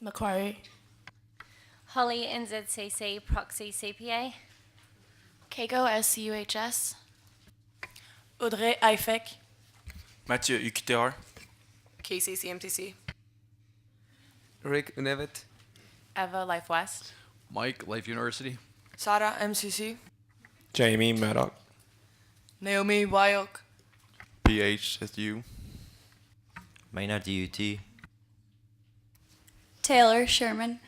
Macquarie. Holly NZCC Proxy CPA. Keiko SCUHS. Audrey IFEC. Mathieu UQTR. Casey CMTC. Rick Unevet. Eva Life West. Mike, Life University. Sarah MCC. Jamie Maddock. Naomi Wyok. PHSU. Maynard DUT. Taylor Sherman.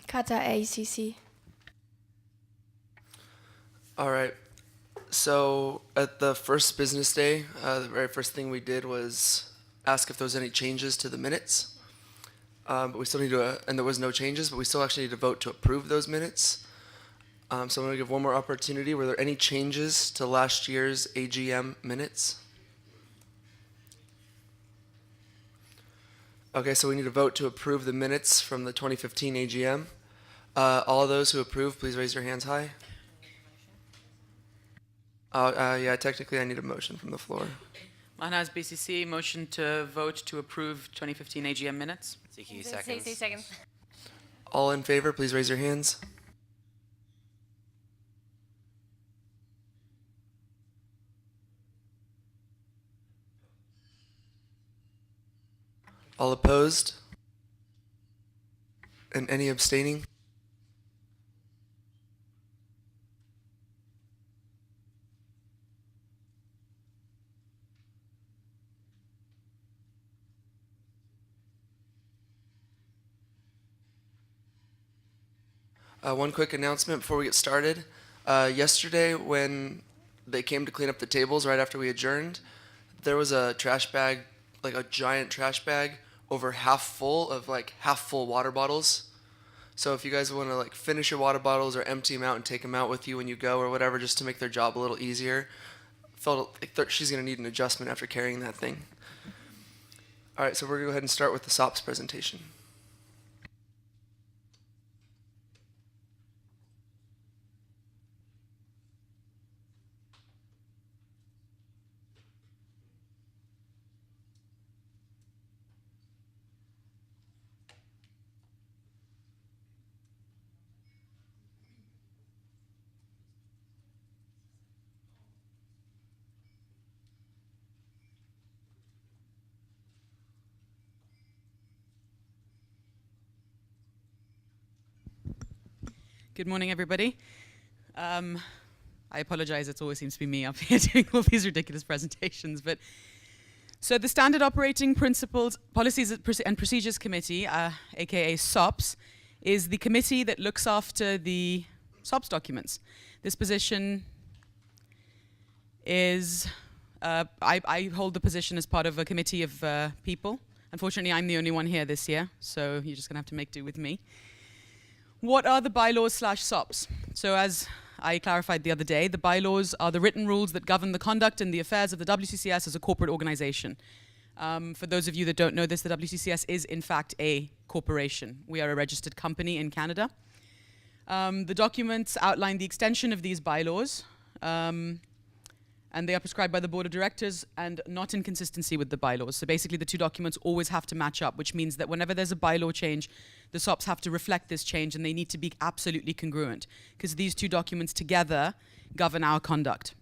Kata ACC. All right. So at the first business day, the very first thing we did was ask if there was any changes to the minutes. But we still need to, and there was no changes, but we still actually need to vote to approve those minutes. So I'm going to give one more opportunity. Were there any changes to last year's AGM minutes? Okay, so we need to vote to approve the minutes from the 2015 AGM. All of those who approve, please raise your hands high. Yeah, technically I need a motion from the floor. Mahnaz BCC, motion to vote to approve 2015 AGM minutes. CQ CC seconds. seconds. All in favor, please raise your hands. All opposed? And any abstaining? One quick announcement before we get started. Yesterday, when they came to clean up the tables right after we adjourned, there was a trash bag, like a giant trash bag, over half full of like half full water bottles. So if you guys want to like finish your water bottles or empty them out and take them out with you when you go or whatever, just to make their job a little easier. Felt like she's gonna need an adjustment after carrying that thing. All right, so we're gonna go ahead and start with the SOPs presentation. Good morning, everybody. I apologize, it always seems to be me up here doing all these ridiculous presentations. But so the Standard Operating Principles, Policies and Procedures Committee, aka SOPS, is the committee that looks after the SOPS documents. This position is, I hold the position as part of a committee of people. Unfortunately, I'm the only one here this year, so you're just gonna have to make do with me. What are the bylaws / SOPs? So as I clarified the other day, the bylaws are the written rules that govern the conduct and the affairs of the WCCS as a corporate organization. For those of you that don't know this, the WCCS is in fact a corporation. We are a registered company in Canada. The documents outline the extension of these bylaws, and they are prescribed by the board of directors and not in consistency with the bylaws. So basically the two documents always have to match up, which means that whenever there's a bylaw change, the SOPs have to reflect this change and they need to be absolutely congruent because these two documents together govern our conduct.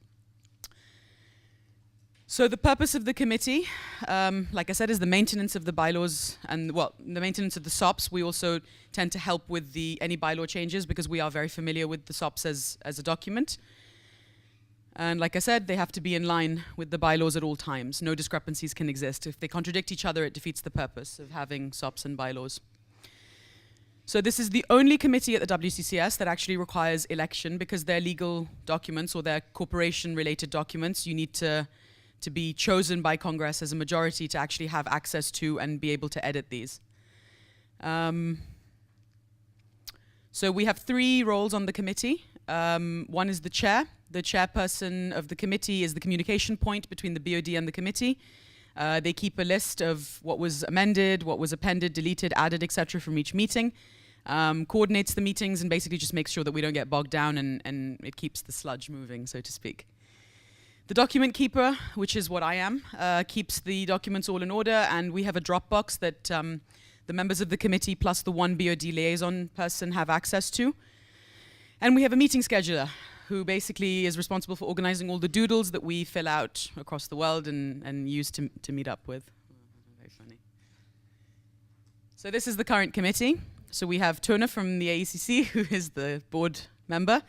So the purpose of the committee, like I said, is the maintenance of the bylaws and, well, the maintenance of the SOPs. We also tend to help with any bylaw changes because we are very familiar with the SOPs as a document. And like I said, they have to be in line with the bylaws at all times. No discrepancies can exist. If they contradict each other, it defeats the purpose of having SOPs and bylaws. So this is the only committee at the WCCS that actually requires election because they're legal documents or they're corporation-related documents. You need to be chosen by Congress as a majority to actually have access to and be able to edit these. So we have 3 roles on the committee. One is the chair. The chairperson of the committee is the communication point between the BOD and the committee. They keep a list of what was amended, what was appended, deleted, added, etc. from each meeting, coordinates the meetings, and basically just makes sure that we don't get bogged down and it keeps the sludge moving, so to speak. The document keeper, which is what I am, keeps the documents all in order, and we have a Dropbox that the members of the committee plus the one BOD liaison person have access to. And we have a meeting scheduler who basically is responsible for organizing all the doodles that we fill out across the world and use to meet up with. Very funny. So this is the current committee. So we have Tona from the AECC, who is the board member.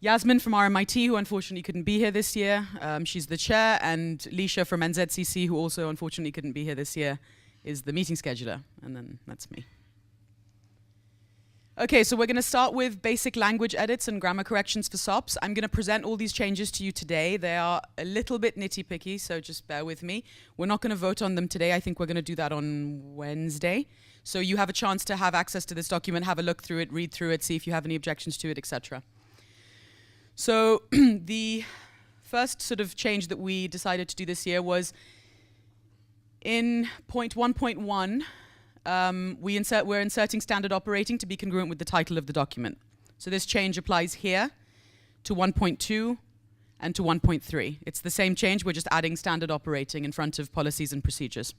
Yasmin from RMIT, who unfortunately couldn't be here this year. She's the chair. And Lisha from NZCC, who also unfortunately couldn't be here this year, is the meeting scheduler. And then that's me. Okay, so we're going to start with basic language edits and grammar corrections for SOPs. I'm going to present all these changes to you today. They are a little bit nitty-picky, so just bear with me. We're not going to vote on them today. I think we're going to do that on Wednesday. So you have a chance to have access to this document, have a look through it, read through it, see if you have any objections to it, etc. So the first sort of change that we decided to do this year was in point 1.1, we're inserting standard operating to be congruent with the title of the document. So this change applies here to 1.2 and to 1.3. It's the same change, we're just adding standard operating in front of policies and procedures.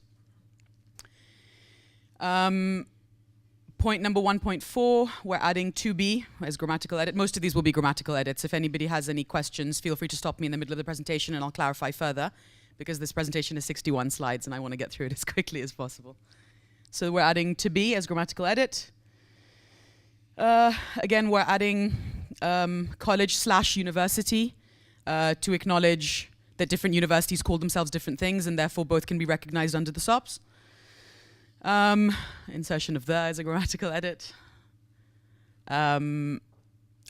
Point number 1.4, we're adding to be as grammatical edit. Most of these will be grammatical edits. If anybody has any questions, feel free to stop me in the middle of the presentation and I'll clarify further, because this presentation is 61 slides and I want to get through it as quickly as possible. So we're adding to be as grammatical edit. Again, we're adding college/university to acknowledge that different universities call themselves different things and therefore both can be recognized under the SOPs. Insertion of the as a grammatical edit.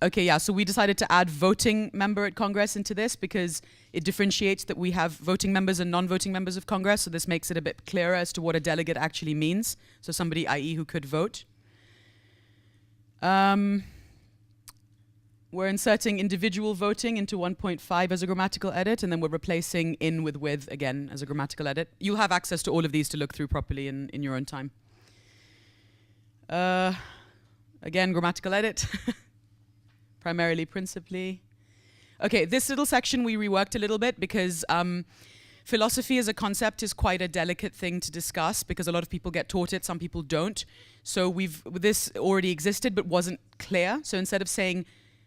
Okay, yeah, so we decided to add voting member at Congress into this because it differentiates that we have voting members and non-voting members of Congress, so this makes it a bit clearer as to what a delegate actually means. So somebody, i.e., who could vote. We're inserting individual voting into 1.5 as a grammatical edit, and then we're replacing in with again as a grammatical edit. You'll have access to all of these to look through properly in your own time. Again, grammatical edit. Primarily, principally. Okay, this little section we reworked a little bit because philosophy as a concept is quite a delicate thing to discuss because a lot of people get taught it, some people don't. So this already existed but wasn't clear. So instead of saying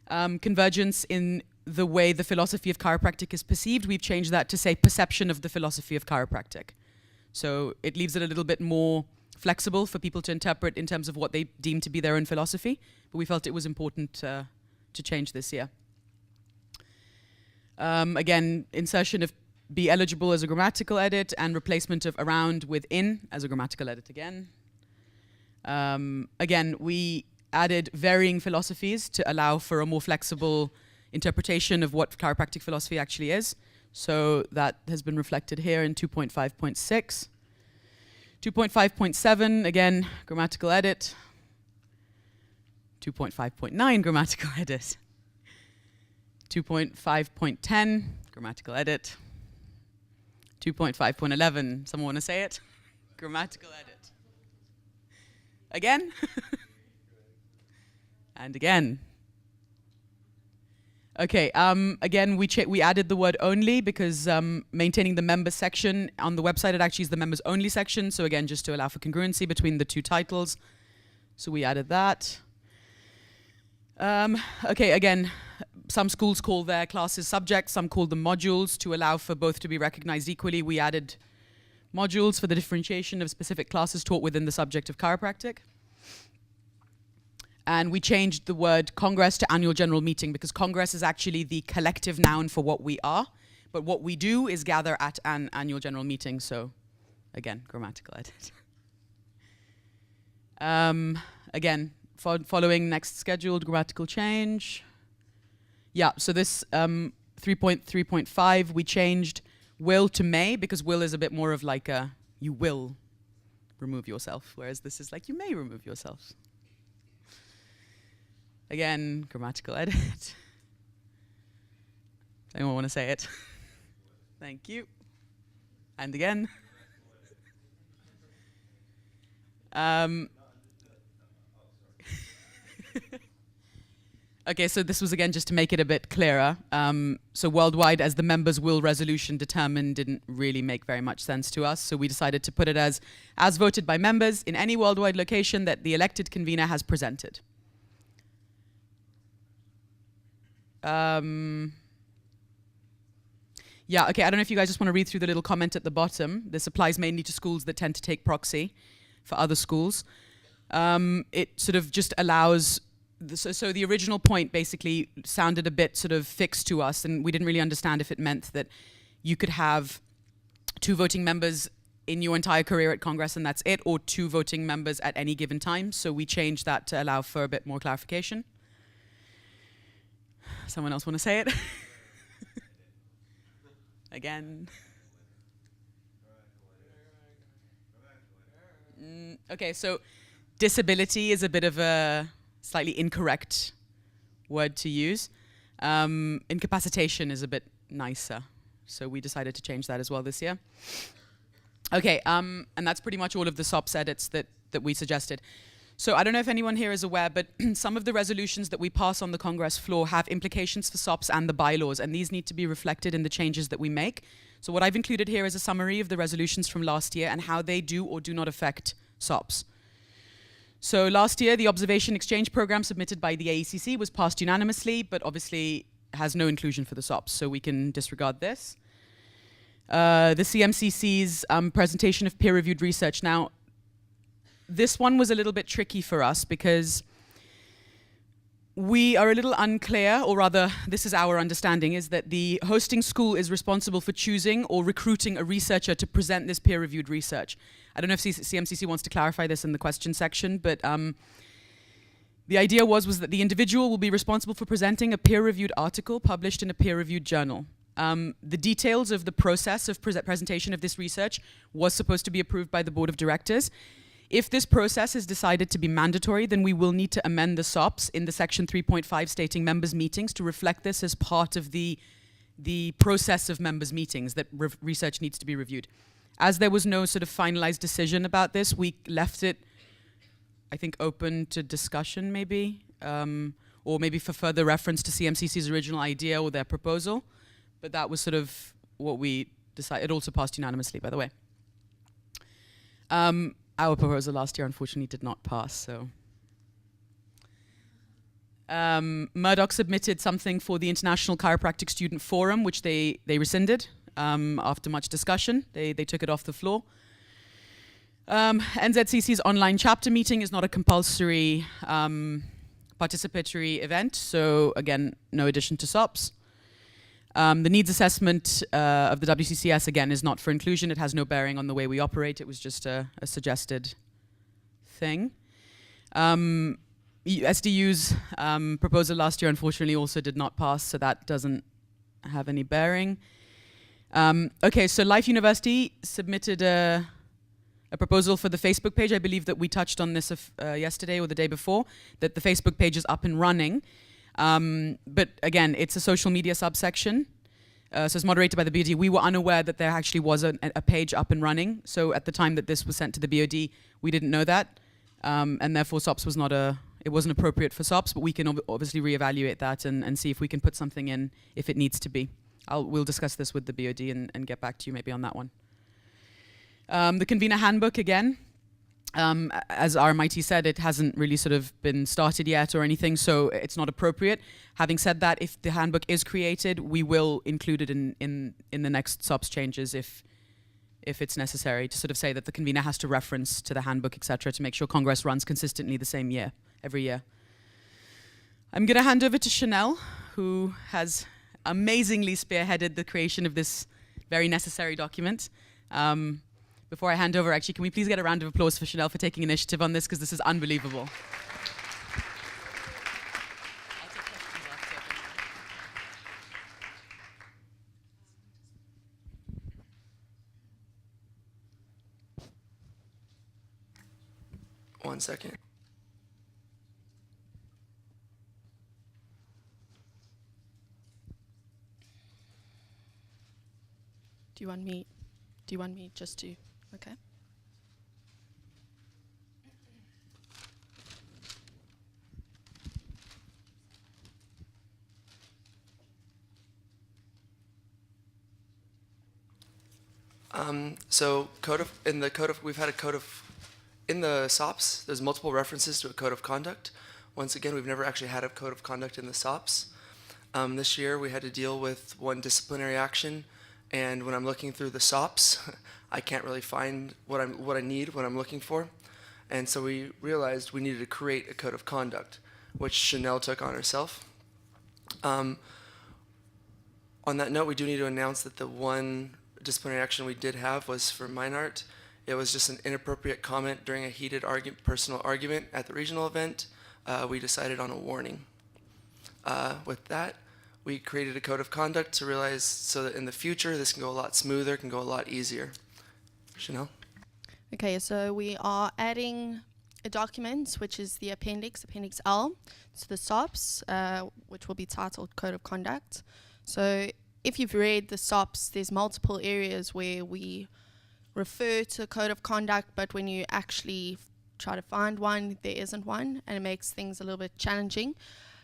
convergence in the way the philosophy of chiropractic is perceived, we've changed that to say perception of the philosophy of chiropractic. So it leaves it a little bit more flexible for people to interpret in terms of what they deem to be their own philosophy. But we felt it was important to change this year. Again, insertion of be eligible as a grammatical edit and replacement of around with in as a grammatical edit again. Again, we added varying philosophies to allow for a more flexible interpretation of what chiropractic philosophy actually is. So that has been reflected here in 2.5.6. 2.5.7, again, grammatical edit. 2.5.9, grammatical edit. 2.5.10, grammatical edit. 2.5.11, someone want to say it? Grammatical edit. Again. And again. Okay, again, we added the word only because maintaining the members section on the website, it actually is the members only section. So again, just to allow for congruency between the two titles. So we added that. Okay, again, some schools call their classes subjects, some call them modules. To allow for both to be recognized equally, we added modules for the differentiation of specific classes taught within the subject of chiropractic. And we changed the word Congress to annual general meeting because Congress is actually the collective noun for what we are. But what we do is gather at an annual general meeting. So, again, grammatical edit. Again, following next scheduled grammatical change. Yeah, so this 3.3.5, we changed will to may because will is a bit more of like a you will remove yourself, whereas this is like you may remove yourself. Again, grammatical edit. Anyone want to say it? Thank you. And again. Okay, so this was again just to make it a bit clearer. So worldwide, as the members' will resolution determined, didn't really make very much sense to us. So we decided to put it as voted by members in any worldwide location that the elected convener has presented. Yeah, okay, I don't know if you guys just want to read through the little comment at the bottom. This applies mainly to schools that tend to take proxy for other schools. It sort of just allows, so the original point basically sounded a bit sort of fixed to us, and we didn't really understand if it meant that you could have 2 voting members in your entire career at Congress and that's it, or 2 voting members at any given time. So we changed that to allow for a bit more clarification. Someone else want to say it? Again. Okay, so disability is a bit of a slightly incorrect word to use. Incapacitation is a bit nicer, so we decided to change that as well this year. Okay, and that's pretty much all of the SOPS edits that we suggested. So I don't know if anyone here is aware, but some of the resolutions that we pass on the Congress floor have implications for SOPS and the bylaws, and these need to be reflected in the changes that we make. So what I've included here is a summary of the resolutions from last year and how they do or do not affect SOPS. So last year, the observation exchange program submitted by the AECC was passed unanimously, but obviously has no inclusion for the SOPS, so we can disregard this. The CMCC's presentation of peer-reviewed research. Now, this one was a little bit tricky for us because we are a little unclear, or rather, this is our understanding, is that the hosting school is responsible for choosing or recruiting a researcher to present this peer-reviewed research. I don't know if CMCC wants to clarify this in the question section, but the idea was that the individual will be responsible for presenting a peer-reviewed article published in a peer-reviewed journal. The details of the process of presentation of this research was supposed to be approved by the board of directors. If this process is decided to be mandatory, then we will need to amend the SOPS in the section 3.5 stating members' meetings to reflect this as part of the process of members' meetings, that research needs to be reviewed. As there was no sort of finalized decision about this, we left it, I think, open to discussion maybe, or maybe for further reference to CMCC's original idea or their proposal. But that was sort of what we decided. It also passed unanimously, by the way. Our proposal last year, unfortunately, did not pass, so. Murdoch submitted something for the International Chiropractic Student Forum, which they rescinded after much discussion. They took it off the floor. NZCC's online chapter meeting is not a compulsory participatory event, so again, no addition to SOPS. The needs assessment of the WCCS, again, is not for inclusion. It has no bearing on the way we operate. It was just a suggested thing. SDU's proposal last year, unfortunately, also did not pass, so that doesn't have any bearing. Okay, so Life University submitted a proposal for the Facebook page. I believe that we touched on this yesterday or the day before, that the Facebook page is up and running. But again, it's a social media subsection, so it's moderated by the BOD. We were unaware that there actually was a page up and running. So at the time that this was sent to the BOD, we didn't know that, and therefore SOPS was it wasn't appropriate for SOPS. But we can obviously reevaluate that and see if we can put something in if it needs to be. We'll discuss this with the BOD and get back to you maybe on that one. The convener handbook again. As RMIT said, it hasn't really sort of been started yet or anything, so it's not appropriate. Having said that, if the handbook is created, we will include it in the next SOPS changes if it's necessary, to sort of say that the convener has to reference to the handbook, etc., to make sure Congress runs consistently the same year, every year. I'm going to hand over to Chanel, who has amazingly spearheaded the creation of this very necessary document. Before I hand over, actually, can we please get a round of applause for Chanel for taking initiative on this, because this is unbelievable. One second. Do you want me just to? Okay. We've had a code of, in the SOPs, there's multiple references to a code of conduct. Once again, we've never actually had a code of conduct in the SOPs. This year we had to deal with one disciplinary action, and when I'm looking through the SOPs, I can't really find what I need, what I'm looking for. And so we realized we needed to create a code of conduct, which Chanel took on herself. On that note, we do need to announce that the one disciplinary action we did have was for Meinart. It was just an inappropriate comment during a heated personal argument at the regional event. We decided on a warning. With that, we created a code of conduct to realize so that in the future this can go a lot smoother, can go a lot easier. Chanel? Okay, so we are adding a document, which is the Appendix L, to the SOPs, which will be titled Code of Conduct. So if you've read the SOPs, there's multiple areas where we refer to Code of Conduct, but when you actually try to find one, there isn't one, and it makes things a little bit challenging.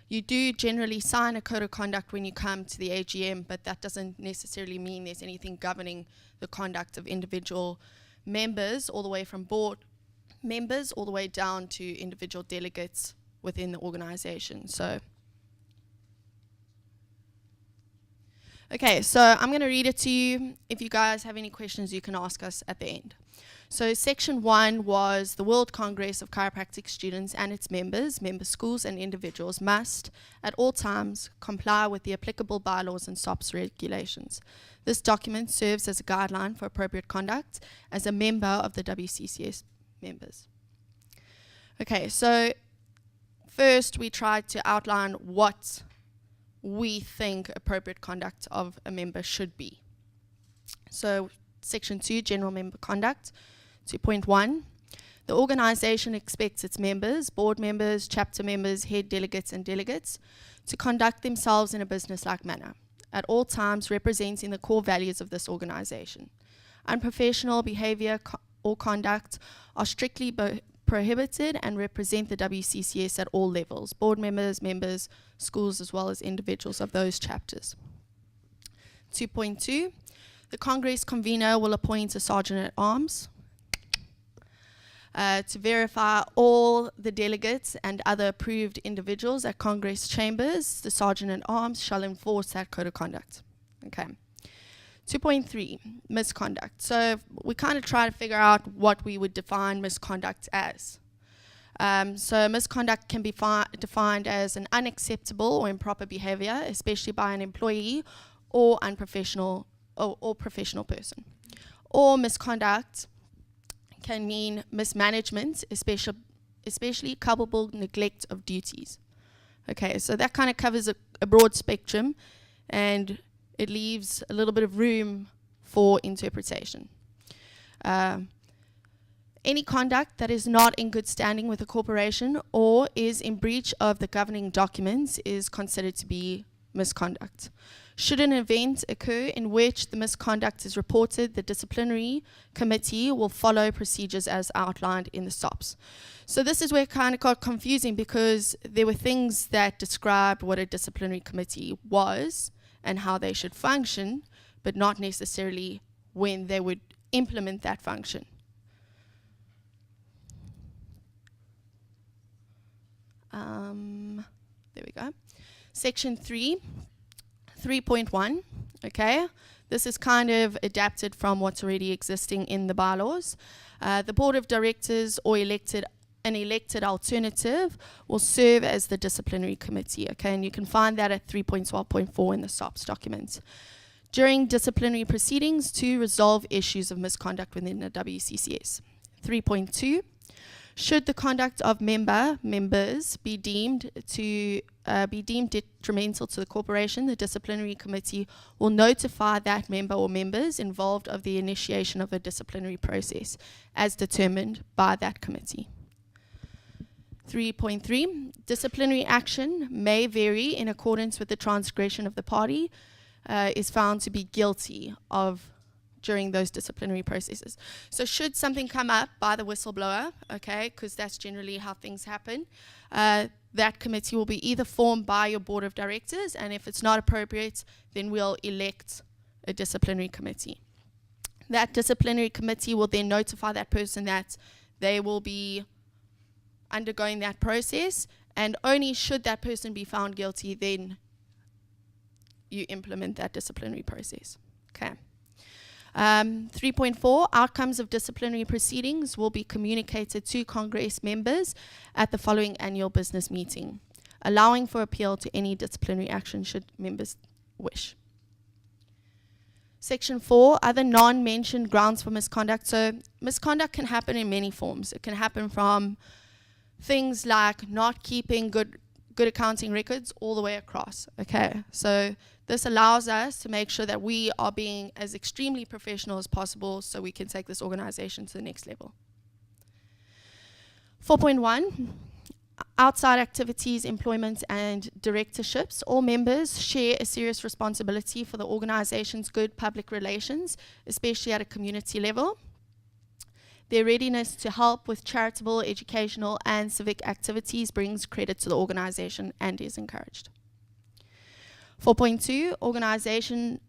You do generally sign a Code of Conduct when you come to the AGM, but that doesn't necessarily mean there's anything governing the conduct of individual members, all the way from board members all the way down to individual delegates within the organization. So okay, so I'm going to read it to you. If you guys have any questions, you can ask us at the end. So section 1 was the World Congress of Chiropractic Students and its members, member schools and individuals must at all times comply with the applicable bylaws and SOPs regulations. This document serves as a guideline for appropriate conduct as a member of the WCCS members. Okay, so first we tried to outline what we think appropriate conduct of a member should be. So section 2, general member conduct. 2.1, the organization expects its members, board members, chapter members, head delegates and delegates to conduct themselves in a business-like manner, at all times representing the core values of this organization. Unprofessional behavior or conduct are strictly prohibited and represent the WCCS at all levels, board members, members, schools, as well as individuals of those chapters. 2.2, the Congress convener will appoint a sergeant-at-arms to verify all the delegates and other approved individuals at Congress chambers. The sergeant-at-arms shall enforce that code of conduct. Okay. 2.3, misconduct. So we kind of try to figure out what we would define misconduct as. So misconduct can be defined as an unacceptable or improper behavior, especially by an employee or unprofessional or professional person. Or misconduct can mean mismanagement, especially culpable neglect of duties. Okay, so that kind of covers a broad spectrum, and it leaves a little bit of room for interpretation. Any conduct that is not in good standing with a corporation or is in breach of the governing documents is considered to be misconduct. Should an event occur in which the misconduct is reported, the disciplinary committee will follow procedures as outlined in the SOPs. So this is where it kind of got confusing, because there were things that described what a disciplinary committee was and how they should function, but not necessarily when they would implement that function. There we go. Section 3. 3.1, okay, this is kind of adapted from what's already existing in the bylaws. The board of directors or an elected alternative will serve as the disciplinary committee, okay, and you can find that at 3.12.4 in the SOPs document. During disciplinary proceedings to resolve issues of misconduct within the WCCS. 3.2, should the conduct of members be deemed detrimental to the corporation, the disciplinary committee will notify that member or members involved of the initiation of a disciplinary process as determined by that committee. 3.3, disciplinary action may vary in accordance with the transgression of the party is found to be guilty of during those disciplinary processes. So should something come up by the whistleblower, okay, because that's generally how things happen, that committee will be either formed by your board of directors, and if it's not appropriate, then we'll elect a disciplinary committee. That disciplinary committee will then notify that person that they will be undergoing that process, and only should that person be found guilty, then you implement that disciplinary process. Okay. 3.4, outcomes of disciplinary proceedings will be communicated to Congress members at the following annual business meeting, allowing for appeal to any disciplinary action should members wish. Section 4, other non-mentioned grounds for misconduct. So misconduct can happen in many forms. It can happen from things like not keeping good accounting records all the way across. Okay, so this allows us to make sure that we are being as extremely professional as possible so we can take this organization to the next level. 4.1, outside activities, employment, and directorships. All members share a serious responsibility for the organization's good public relations, especially at a community level. Their readiness to help with charitable, educational, and civic activities brings credit to the organization and is encouraged. 4.2, organization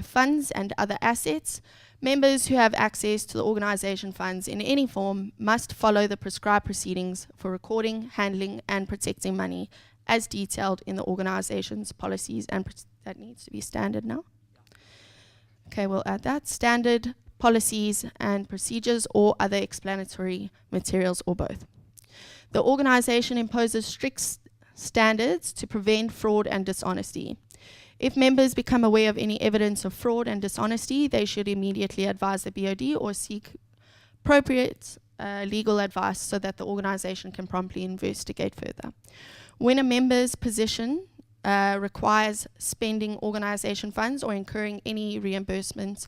funds and other assets. Members who have access to the organization funds in any form must follow the prescribed proceedings for recording, handling, and protecting money as detailed in the organization's policies, and that needs to be standard now. Okay, we'll add that. Standard policies and procedures or other explanatory materials or both. The organization imposes strict standards to prevent fraud and dishonesty. If members become aware of any evidence of fraud and dishonesty, they should immediately advise the BOD or seek appropriate legal advice so that the organization can promptly investigate further. When a member's position requires spending organization funds or incurring any reimbursable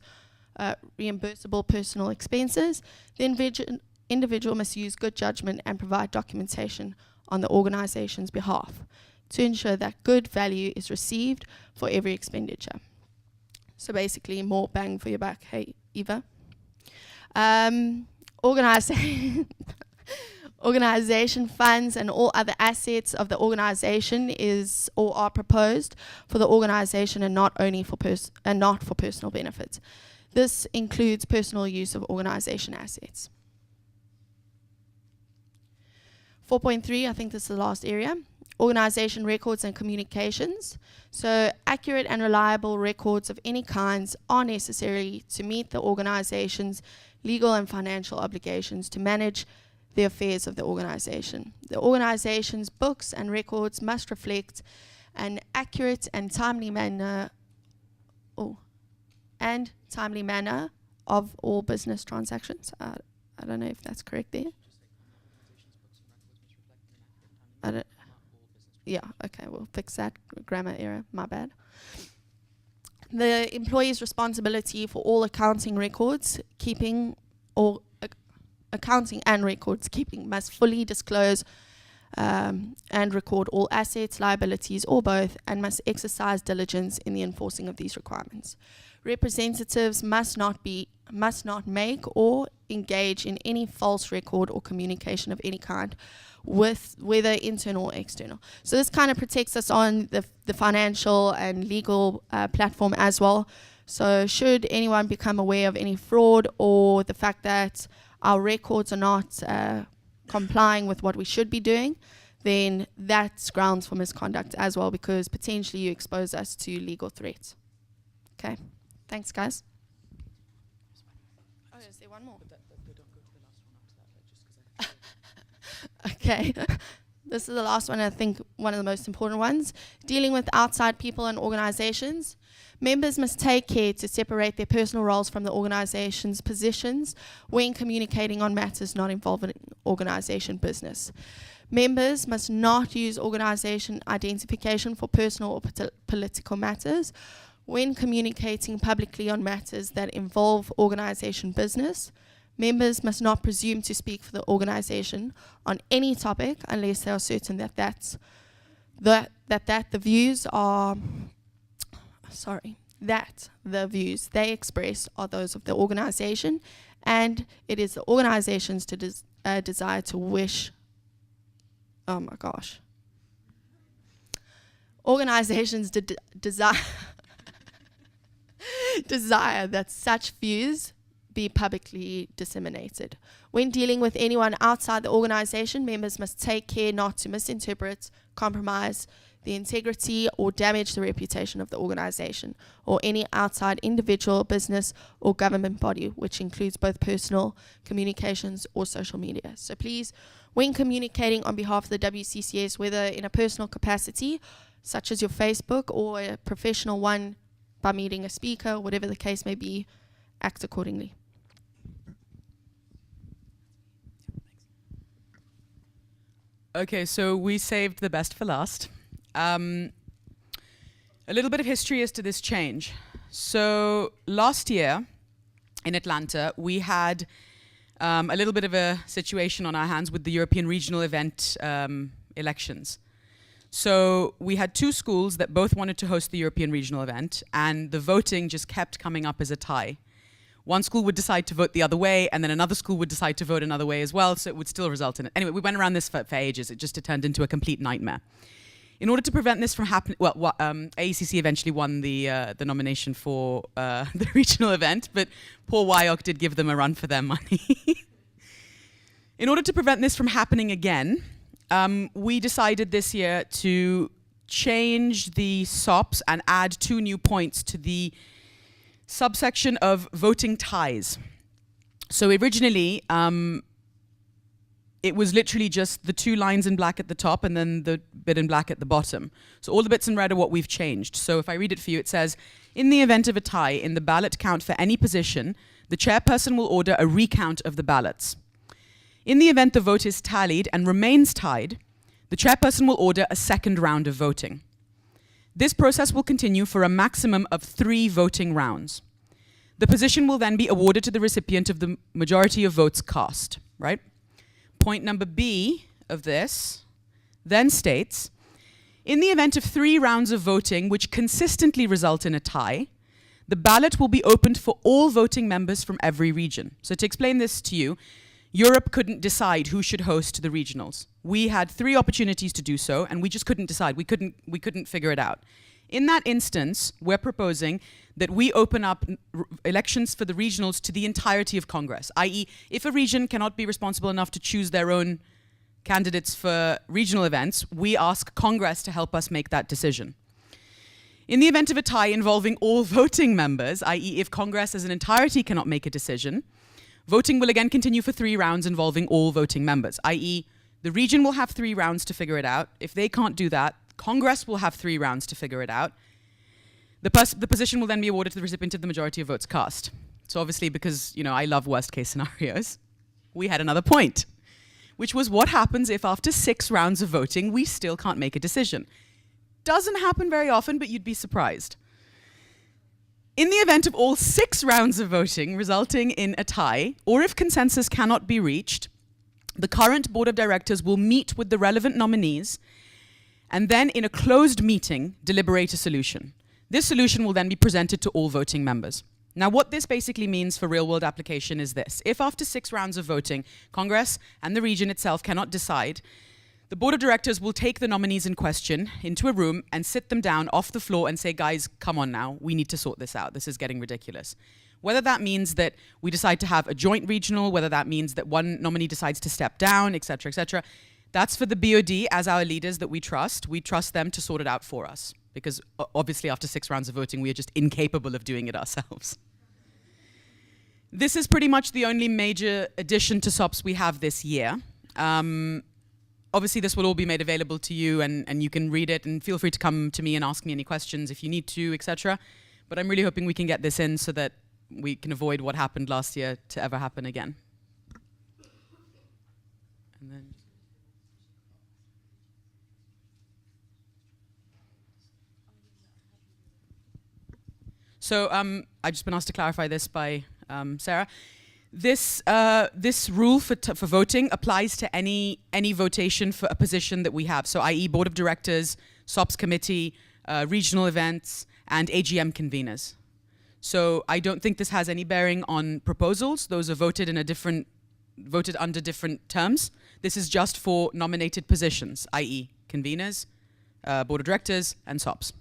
personal expenses, the individual must use good judgment and provide documentation on the organization's behalf to ensure that good value is received for every expenditure. So basically, more bang for your buck. Hey, Eva. Organization funds and all other assets of the organization is or are proposed for the organization and not only for not for personal benefit. This includes personal use of organization assets. 4.3, I think this is the last area. Organization records and communications. So accurate and reliable records of any kinds are necessary to meet the organization's legal and financial obligations to manage the affairs of the organization. The organization's books and records must reflect an accurate and timely manner of all business transactions. I don't know if that's correct there. Yeah, okay, we'll fix that grammar error, my bad. The employee's responsibility for all accounting records keeping or accounting and records keeping must fully disclose and record all assets, liabilities, or both, and must exercise diligence in the enforcing of these requirements. Representatives must not make or engage in any false record or communication of any kind, with whether internal or external. So this kind of protects us on the financial and legal platform as well. So should anyone become aware of any fraud or the fact that our records are not complying with what we should be doing, then that's grounds for misconduct as well, because potentially you expose us to legal threats. Okay, thanks guys. Oh, is there one more? Okay, this is the last one, I think one of the most important ones. Dealing with outside people and organizations. Members must take care to separate their personal roles from the organization's positions when communicating on matters not involving organization business. Members must not use organization identification for personal or political matters when communicating publicly on matters that involve organization business. Members must not presume to speak for the organization on any topic unless they are certain that the views they express are those of the organization, and it is the organization's desire to wish. Oh my gosh. Organizations desire that such views be publicly disseminated. When dealing with anyone outside the organization, members must take care not to misinterpret, compromise the integrity, or damage the reputation of the organization or any outside individual, business, or government body, which includes both personal communications or social media. So please, when communicating on behalf of the WCCS, whether in a personal capacity, such as your Facebook, or a professional one by meeting a speaker, whatever the case may be, act accordingly. Okay, so we saved the best for last. A little bit of history as to this change. So last year in Atlanta, we had a little bit of a situation on our hands with the European regional event elections. So we had two schools that both wanted to host the European regional event, and the voting just kept coming up as a tie. One school would decide to vote the other way, and then another school would decide to vote another way as well, so it would still result in it. Anyway, we went around this for ages. It turned into a complete nightmare. In order to prevent this from happening, AECC eventually won the nomination for the regional event, but poor WIOC did give them a run for their money. In order to prevent this from happening again, we decided this year to change the SOPs and add 2 new points to the subsection of voting ties. So originally, it was literally just the 2 lines in black at the top and then the bit in black at the bottom. So all the bits in red are what we've changed. So if I read it for you, it says, in the event of a tie in the ballot count for any position, the chairperson will order a recount of the ballots. In the event the vote is tallied and remains tied, the chairperson will order a second round of voting. This process will continue for a maximum of 3 voting rounds. The position will then be awarded to the recipient of the majority of votes cast, right? Point number B of this then states, in the event of 3 rounds of voting which consistently result in a tie, the ballot will be opened for all voting members from every region. So to explain this to you, Europe couldn't decide who should host the regionals. We had 3 opportunities to do so, and we just couldn't decide. We couldn't figure it out. In that instance, we're proposing that we open up elections for the regionals to the entirety of Congress, i.e., if a region cannot be responsible enough to choose their own candidates for regional events, we ask Congress to help us make that decision. In the event of a tie involving all voting members, i.e., if Congress as an entirety cannot make a decision, voting will again continue for 3 rounds involving all voting members, i.e., the region will have 3 rounds to figure it out. If they can't do that, Congress will have 3 rounds to figure it out. The position will then be awarded to the recipient of the majority of votes cast. So obviously, because I love worst case scenarios, we had another point, which was what happens if after 6 rounds of voting, we still can't make a decision. Doesn't happen very often, but you'd be surprised. In the event of all 6 rounds of voting resulting in a tie, or if consensus cannot be reached, the current board of directors will meet with the relevant nominees and then in a closed meeting deliberate a solution. This solution will then be presented to all voting members. Now what this basically means for real-world application is this. If after 6 rounds of voting, Congress and the region itself cannot decide, the board of directors will take the nominees in question into a room and sit them down off the floor and say, guys, come on now, we need to sort this out. This is getting ridiculous. Whether that means that we decide to have a joint regional, whether that means that one nominee decides to step down, et cetera, that's for the BOD as our leaders that we trust. We trust them to sort it out for us because obviously after 6 rounds of voting, we are just incapable of doing it ourselves. This is pretty much the only major addition to SOPs we have this year. Obviously, this will all be made available to you, and you can read it, and feel free to come to me and ask me any questions if you need to, etc. But I'm really hoping we can get this in so that we can avoid what happened last year to ever happen again. And then so I've just been asked to clarify this by Sarah. This rule for voting applies to any votation for a position that we have. So i.e. board of directors, SOPs committee, regional events, and AGM conveners. So I don't think this has any bearing on proposals. Those are voted under different terms. This is just for nominated positions, i.e. conveners, board of directors, and SOPs.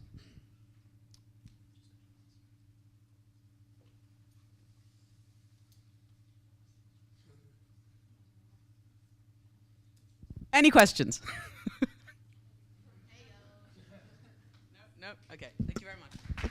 Any questions? No? Okay. Thank you very much.